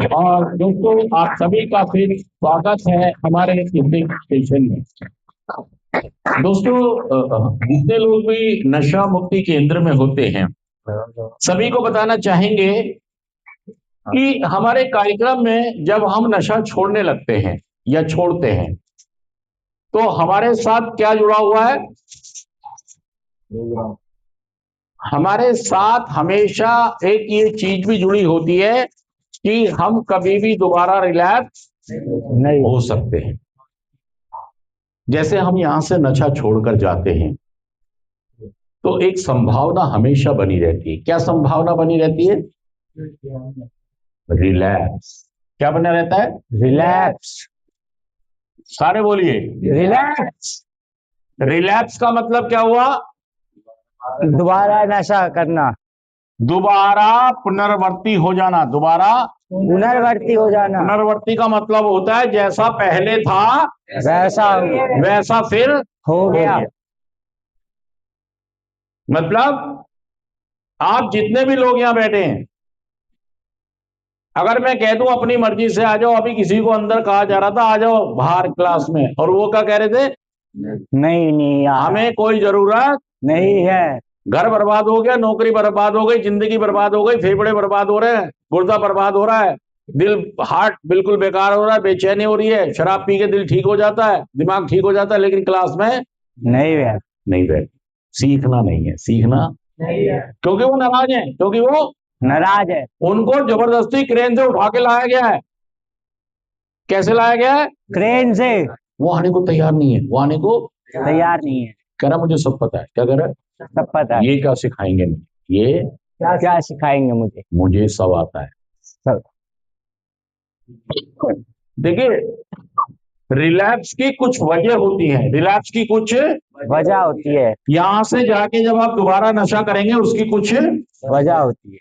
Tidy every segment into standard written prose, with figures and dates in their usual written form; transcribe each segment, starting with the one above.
और दोस्तों आप सभी का फिर स्वागत है हमारे म्यूजिक स्टेशन में। दोस्तों जितने लोग भी नशा मुक्ति केंद्र में होते हैं सभी को बताना चाहेंगे कि हमारे कार्यक्रम में जब हम नशा छोड़ने लगते हैं या छोड़ते हैं तो हमारे साथ क्या जुड़ा हुआ है। हमारे साथ हमेशा एक ये चीज भी जुड़ी होती है कि हम कभी भी दोबारा रिलैप्स नहीं हो सकते हैं। जैसे हम यहां से नशा छोड़कर जाते हैं तो एक संभावना हमेशा बनी रहती है। क्या संभावना बनी रहती है? रिलैप्स। क्या बना रहता है? रिलैप्स। सारे बोलिए रिलैप्स। रिलैप्स का मतलब क्या हुआ? दोबारा नशा करना, दोबारा पुनर्वर्ती हो जाना। दोबारा पुनर्वर्ती हो जाना। पुनर्वर्ती का मतलब होता है जैसा पहले था वैसा फिर हो गया। मतलब आप जितने भी लोग यहां बैठे हैं, अगर मैं कह दूं अपनी मर्जी से आ जाओ, अभी किसी को अंदर कहा जा रहा था आ जाओ बाहर क्लास में, और वो क्या कह रहे थे? नहीं हमें कोई जरूरत नहीं है। घर बर्बाद हो गया, नौकरी बर्बाद हो गई, जिंदगी बर्बाद हो गई, फेफड़े बर्बाद हो रहे हैं, गुर्दा बर्बाद हो रहा है, दिल हार्ट बिल्कुल बेकार हो रहा है, बेचैनी हो रही है, शराब पी के दिल ठीक हो जाता है, दिमाग ठीक हो जाता है, लेकिन क्लास में नहीं बैठ। सीखना नहीं है, सीखना नहीं है, क्योंकि वो नाराज है, क्योंकि वो नाराज है। उनको जबरदस्ती क्रेन से उठा के लाया गया है। कैसे लाया गया है? क्रेन से। वो आने को तैयार नहीं है, वो आने को तैयार नहीं है। कह रहा मुझे सब पता है। क्या कह रहा है? सब पता है। ये क्या सिखाएंगे मुझे? ये क्या सिखाएंगे मुझे सब आता है। सब। देखिए रिलैप्स की कुछ वजह होती है, रिलैप्स की कुछ वजह होती है। यहां से जाके जब आप दोबारा नशा करेंगे उसकी कुछ वजह होती है।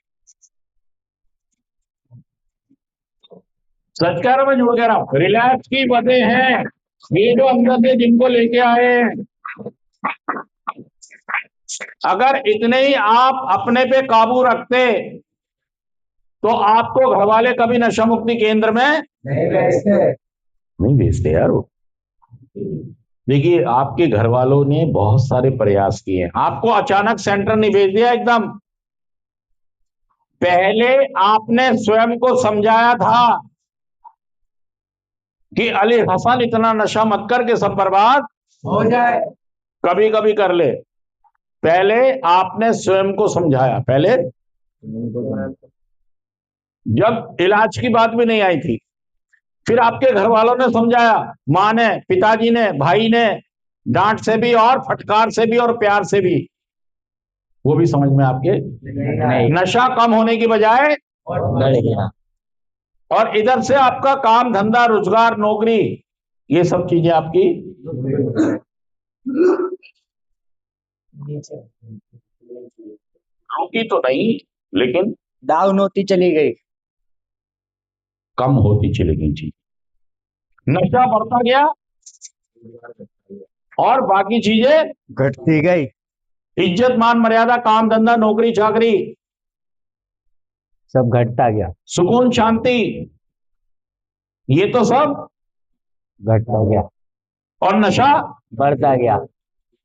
सच कह रहा मैं झूठ कह रहा हूं? रिलैप्स की वजह है ये जो अंदर से जिनको लेके आए हैं। अगर इतने ही आप अपने पे काबू रखते तो आपको घर वाले कभी नशा मुक्ति केंद्र में नहीं भेजते यार। वो देखिए आपके घर वालों ने बहुत सारे प्रयास किए, आपको अचानक सेंटर नहीं भेज दिया एकदम। पहले आपने स्वयं को समझाया था कि अली हसन इतना नशा मत करके सब बर्बाद हो जाए, कभी कभी कर ले। पहले आपने स्वयं को समझाया। पहले जब इलाज की बात भी नहीं आई थी, फिर आपके घर वालों ने समझाया, मां ने, पिताजी ने, भाई ने, डांट से भी और फटकार से भी और प्यार से भी। वो भी समझ में आपके नहीं। नशा कम होने की बजाय बढ़ गया। और इधर से आपका काम धंधा रोजगार नौकरी ये सब चीजें आपकी रुकी तो नहीं, लेकिन डाउन होती चली गई, कम होती चली गई चीज। नशा बढ़ता गया और बाकी चीजें घटती गई। इज्जत मान मर्यादा काम धंधा नौकरी चाकरी सब घटता गया। सुकून शांति ये तो सब घटता गया और नशा बढ़ता गया।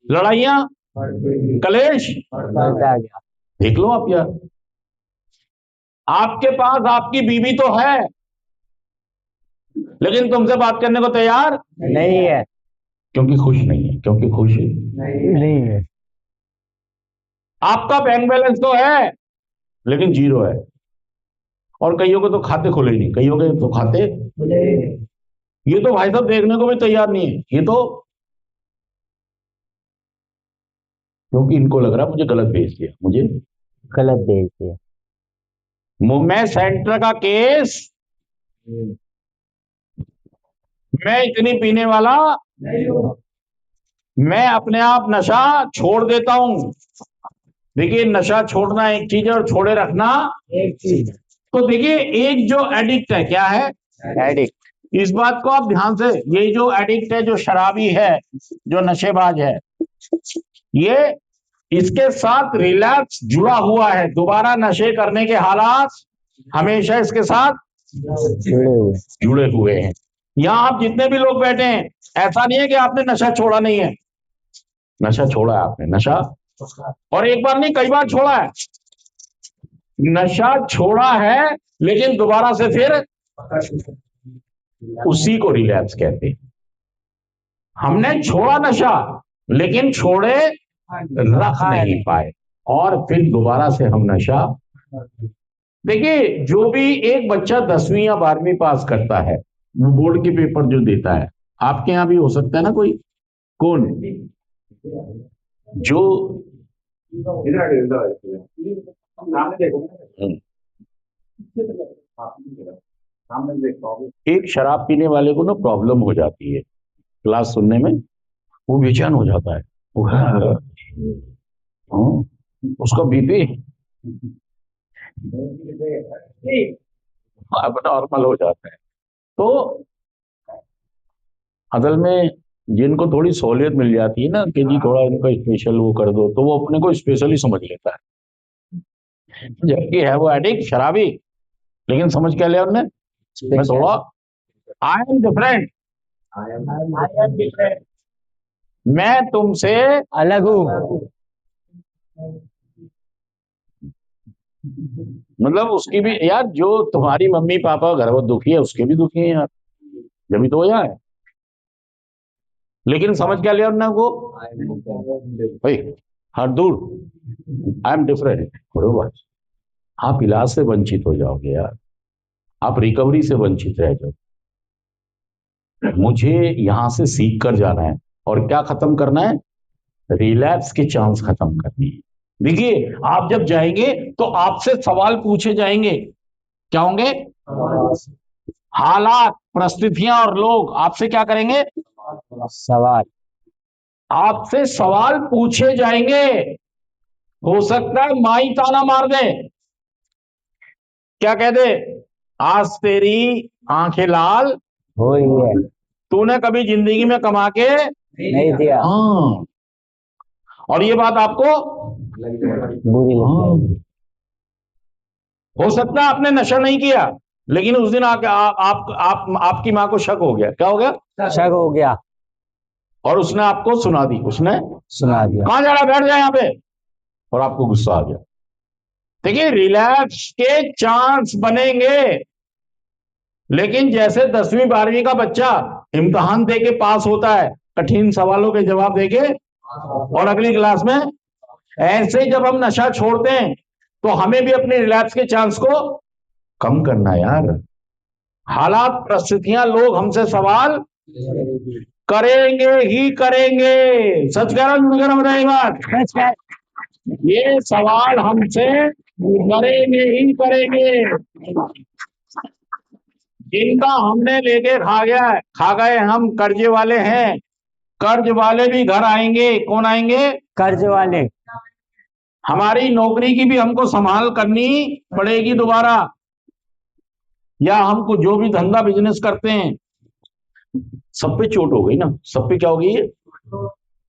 लड़ाइयां कलेश बढ़ता गया। देख लो आप यार, आपके पास आपकी बीवी तो है लेकिन तुमसे बात करने को तैयार नहीं है। क्योंकि खुश नहीं है। क्योंकि खुश नहीं है। आपका बैंक बैलेंस तो है लेकिन जीरो है। और कईयों के तो खाते खुले ही नहीं, कईयों के तो खाते ये तो भाई साहब देखने को भी तैयार नहीं है। ये तो क्योंकि इनको लग रहा है मुझे गलत भेज दिया, मुझे गलत भेज दिया। मैं सेंटर का केस, मैं इतनी पीने वाला नहीं हूं, मैं अपने आप नशा छोड़ देता हूं। देखिए नशा छोड़ना एक चीज है और छोड़े रखना एक चीज। तो देखिए एक जो एडिक्ट है, क्या है? एडिक्ट। इस बात को आप ध्यान से, ये जो एडिक्ट है, जो शराबी है, जो नशेबाज है, ये इसके साथ रिलैप्स जुड़ा हुआ है। दोबारा नशे करने के हालात हमेशा इसके साथ जुड़े हुए हैं। यहाँ आप जितने भी लोग बैठे हैं, ऐसा नहीं है कि आपने नशा छोड़ा नहीं है, नशा छोड़ा है आपने, नशा, और एक बार नहीं कई बार छोड़ा है। नशा छोड़ा है लेकिन दोबारा से फिर उसी को रिलैप्स कहते हैं। हमने छोड़ा नशा लेकिन छोड़े रख नहीं पाए, और फिर दोबारा से हम नशा। देखिए, जो भी एक बच्चा 10वीं या 12वीं पास करता है, वो बोर्ड के पेपर जो देता है, आपके यहाँ भी हो सकता है ना कोई, कौन जो एक शराब पीने वाले को ना प्रॉब्लम हो जाती है क्लास सुनने में, वो बेचैन हो जाता है, उसका बीपी अब नॉर्मल हो जाता है। तो असल में जिनको थोड़ी सहूलियत मिल जाती है ना कि जी थोड़ा इनका स्पेशल वो कर दो, तो वो अपने को स्पेशली समझ लेता है, जबकि है वो एडिक्ट शराबी, लेकिन समझ क्या लिया उनने, मैं थोड़ा आई एम डिफरेंट, मैं तुमसे अलग हूँ। मतलब उसकी भी यार, जो तुम्हारी मम्मी पापा घर वो दुखी है, उसके भी दुखी है यार, जब तो यहाँ है। लेकिन समझ क्या लिया उन्होंने को, भाई हर दूर आई एम डिफरेंट, बरोबर। आप इलाज से वंचित हो जाओगे यार, आप रिकवरी से वंचित रह जाओ। मुझे यहां से सीख कर जाना है, और क्या खत्म करना है, रिलैप्स के चांस खत्म करनी है। देखिए, आप जब जाएंगे तो आपसे सवाल पूछे जाएंगे, क्या होंगे, हालात, परिस्थितियां और लोग आपसे क्या करेंगे, सवाल, आपसे सवाल पूछे जाएंगे। हो सकता है माई ताना मार दे, क्या कह दे, आज तेरी आंखें लाल हो रही है, तूने कभी जिंदगी में कमा के नहीं दिया, हाँ, और ये बात आपको बुरी लग जाएगी। हो सकता है आपने नशा नहीं किया, लेकिन उस दिन आके आपकी माँ को शक हो गया, क्या हो गया, शक हो गया, और उसने आपको सुना दी, उसने सुना दिया। कहां जा रहा, बैठ जाए यहाँ पे, और आपको गुस्सा आ गया। देखिए, रिलैप्स के चांस बनेंगे, लेकिन जैसे 10वीं 12वीं का बच्चा इम्तिहान दे के पास होता है, कठिन सवालों के जवाब देके और अगली क्लास में, ऐसे ही जब हम नशा छोड़ते हैं तो हमें भी अपने रिलैप्स के चांस को कम करना है यार। हालात, परिस्थितियां, लोग हमसे सवाल करेंगे ही करेंगे, सच कह रहा हूं, झूठ कह रहा हूं, बताइए बात, ये सवाल हमसे करेंगे ही करेंगे। जिनका हमने लेके खा गए, हम कर्जे वाले हैं, कर्ज वाले भी घर आएंगे, कौन आएंगे, कर्ज वाले। हमारी नौकरी की भी हमको संभाल करनी पड़ेगी दोबारा, या हमको जो भी धंधा बिजनेस करते हैं, सब पे चोट हो गई ना, सब पे क्या हो गई है,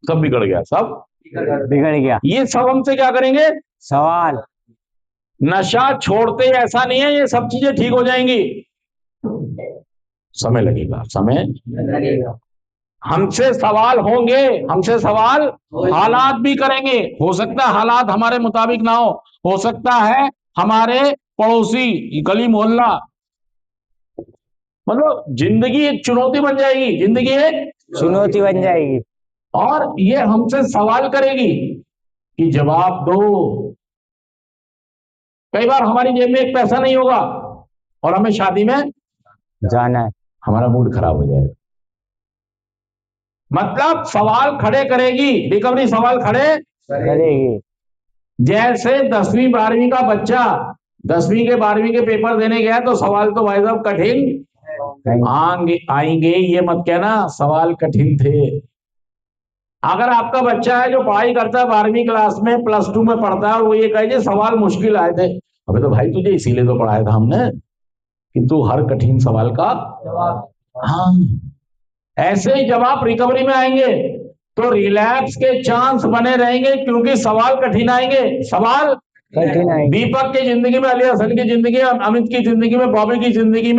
सब बिगड़ गया, सब बिगड़ गया, ये सब हमसे क्या करेंगे, सवाल। नशा छोड़ते ऐसा नहीं है ये सब चीजें ठीक हो जाएंगी, समय लगेगा, समय लगेगा, हमसे सवाल होंगे, हमसे सवाल हालात भी करेंगे। हो सकता है हालात हमारे मुताबिक ना हो सकता है हमारे पड़ोसी, गली मोहल्ला, मतलब जिंदगी एक चुनौती बन जाएगी, जिंदगी एक चुनौती बन जाएगी, और ये हमसे सवाल करेगी कि जवाब दो। कई बार हमारी जेब में एक पैसा नहीं होगा और हमें शादी में जाना है, हमारा मूड खराब हो जाएगा। मतलब सवाल खड़े करेगी, रिकवरी सवाल खड़े करेगी। जैसे 10वीं 12वीं का बच्चा 10वीं के 12वीं के पेपर देने गया तो सवाल तो भाई साहब कठिन आएंगे, ये मत कहना सवाल कठिन थे। अगर आपका बच्चा है जो पढ़ाई करता है 12वीं क्लास में, +2 में पढ़ता है, और वो ये कहे सवाल मुश्किल आए थे, अबे तो भाई तुझे इसीलिए तो पढ़ाया था हमने कि तू हर कठिन सवाल का हाँ, ऐसे ही जब आप रिकवरी में आएंगे तो रिलैप्स के चांस बने रहेंगे, क्योंकि सवाल कठिन आएंगे, सवाल कठिन आएंगे। दीपक की जिंदगी में, अली हसन की जिंदगी में, अमित की जिंदगी में, बॉबी की जिंदगी में